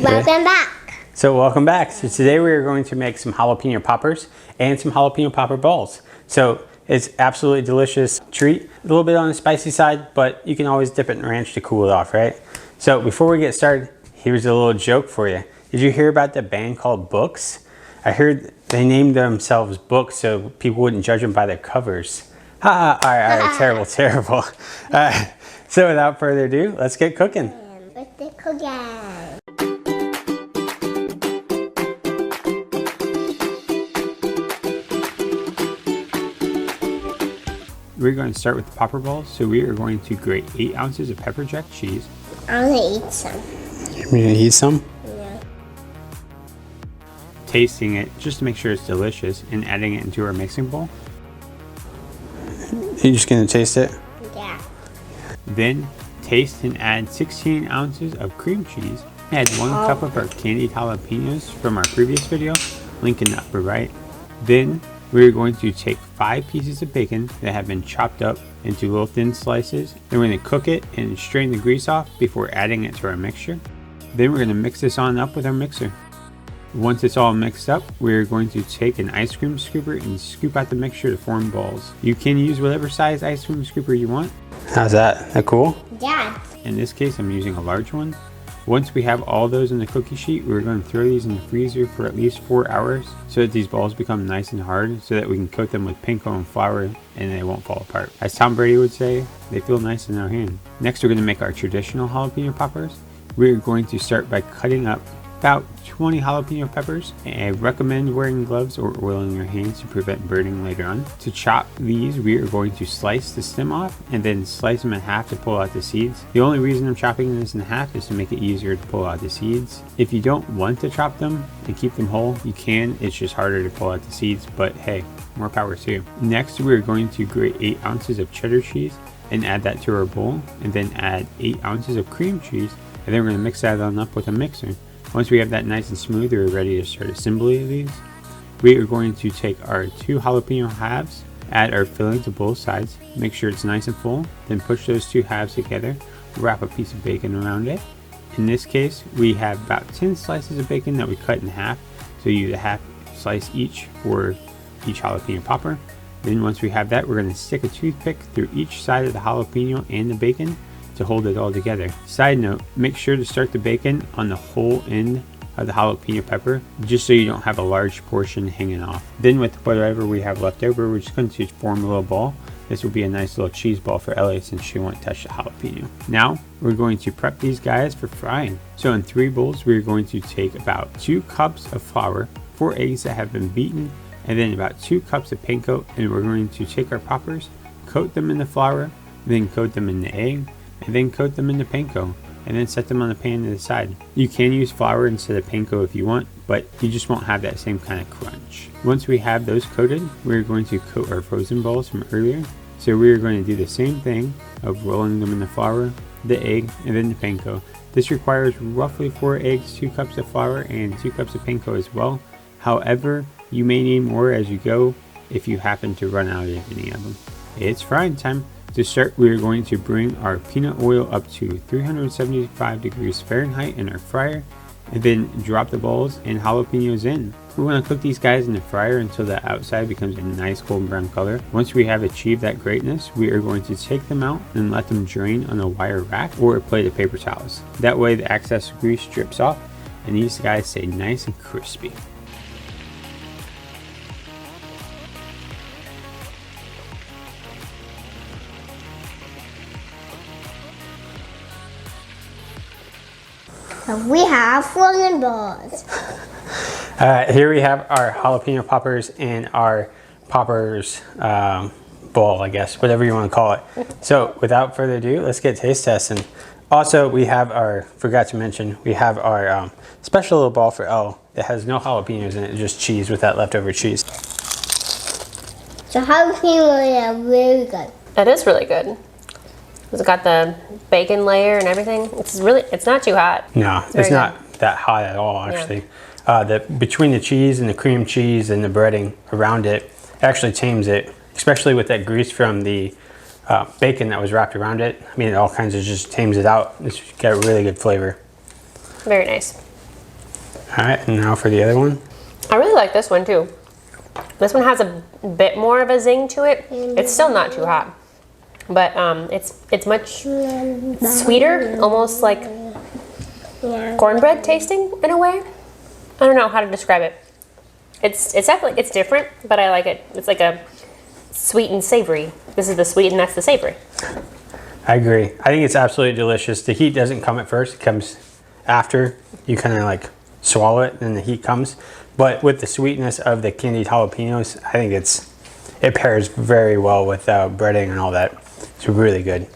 Welcome back. So welcome back. So today we are going to make some jalapeno poppers and some jalapeno popper balls. So it's absolutely delicious treat. A little bit on the spicy side, but you can always dip it in ranch to cool it off, right? So before we get started, here's a little joke for you. Did you hear about the band called Books? I heard they named themselves Books so people wouldn't judge them by their covers. Ha! All right, terrible. So without further ado, let's get cooking. Let's get cooking. We're going to start with the popper balls. So we are going to grate 8 ounces of pepper jack cheese. I'm gonna eat some. You're going to eat some? Yeah. Tasting it just to make sure it's delicious and adding it into our mixing bowl. You're just going to taste it? Yeah. Then taste and add 16 ounces of cream cheese. Add 1 cup of our candied jalapenos from our previous video, link in the upper right. Then we're going to take 5 pieces of bacon that have been chopped up into little thin slices. Then we're going to cook it and strain the grease off before adding it to our mixture. Then we're going to mix this on up with our mixer. Once it's all mixed up, we're going to take an ice cream scooper and scoop out the mixture to form balls. You can use whatever size ice cream scooper you want. How's that? That cool? Yeah. In this case, I'm using a large one. Once we have all those in the cookie sheet, we're going to throw these in the freezer for at least 4 hours so that these balls become nice and hard so that we can coat them with panko and flour and they won't fall apart. As Tom Brady would say, they feel nice in our hand. Next, we're going to make our traditional jalapeno poppers. We're going to start by cutting up about 20 jalapeno peppers. I recommend wearing gloves or oil in your hands to prevent burning later on. To chop these, we are going to slice the stem off and then slice them in half to pull out the seeds. The only reason I'm chopping this in half is to make it easier to pull out the seeds. If you don't want to chop them and keep them whole, you can. It's just harder to pull out the seeds, but hey, more power to you. Next, we're going to grate 8 ounces of cheddar cheese and add that to our bowl, and then add 8 ounces of cream cheese, and then we're going to mix that on up with a mixer. Once we have that nice and smooth, we're ready to start assembly of these. We are going to take our 2 jalapeno halves, add our filling to both sides, make sure it's nice and full, then push those 2 halves together, wrap a piece of bacon around it. In this case, we have about 10 slices of bacon that we cut in half, so you use a half slice each for each jalapeno popper. Then once we have that, we're going to stick a toothpick through each side of the jalapeno and the bacon to hold it all together. Side note, make sure to start the bacon on the whole end of the jalapeno pepper, just so you don't have a large portion hanging off. Then with whatever we have left over, we're just going to form a little ball. This will be a nice little cheese ball for Ellie since she won't touch the jalapeno. Now, we're going to prep these guys for frying. So in 3 bowls, we're going to take about 2 cups of flour, 4 eggs that have been beaten, and then about 2 cups of panko, and we're going to take our poppers, coat them in the flour, then coat them in the egg, and then coat them in the panko, and then set them on the pan to the side. You can use flour instead of panko if you want, but you just won't have that same kind of crunch. Once we have those coated, we're going to coat our frozen balls from earlier. So we're going to do the same thing of rolling them in the flour, the egg, and then the panko. This requires roughly 4 eggs, 2 cups of flour, and 2 cups of panko as well. However, you may need more as you go if you happen to run out of any of them. It's frying time. To start, we are going to bring our peanut oil up to 375 degrees Fahrenheit in our fryer, and then drop the balls and jalapenos in. We want to cook these guys in the fryer until the outside becomes a nice golden brown color. Once we have achieved that greatness, we are going to take them out and let them drain on a wire rack or a plate of paper towels. That way the excess grease drips off and these guys stay nice and crispy. So we have frozen balls. Here we have our jalapeno poppers and our poppers ball, I guess, whatever you want to call it. So without further ado, let's get taste testing. Also, we have our, forgot to mention, we have our special little ball for Elle that has no jalapenos in it, just cheese with that leftover cheese. So jalapenos are really good. It is really good. It's got the bacon layer and everything. It's not too hot. No, it's not that hot at all, actually. Yeah. Between the cheese and the cream cheese and the breading around it actually tames it, especially with that grease from the bacon that was wrapped around it. I mean, it all kinds of just tames it out. It's got a really good flavor. Very nice. All right, and now for the other one. I really like this one too. This one has a bit more of a zing to it. It's still not too hot, but it's much sweeter, almost like cornbread tasting in a way. I don't know how to describe it. It's definitely, it's different, but I like it. It's like a sweet and savory. This is the sweet and that's the savory. I agree. I think it's absolutely delicious. The heat doesn't come at first, it comes after. You kind of like swallow it and the heat comes. But with the sweetness of the candied jalapenos, I think it pairs very well with breading and all that. It's really good.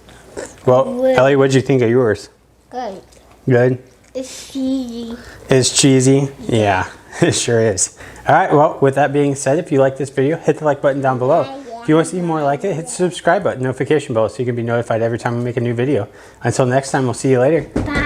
Well, Ellie, what'd you think of yours? Good. Good? It's cheesy. It's cheesy? Yeah, it sure is. All right, well, with that being said, if you like this video, hit the like button down below. If you want to see more like it, hit the subscribe button, notification bell, so you can be notified every time we make a new video. Until next time, we'll see you later. Bye.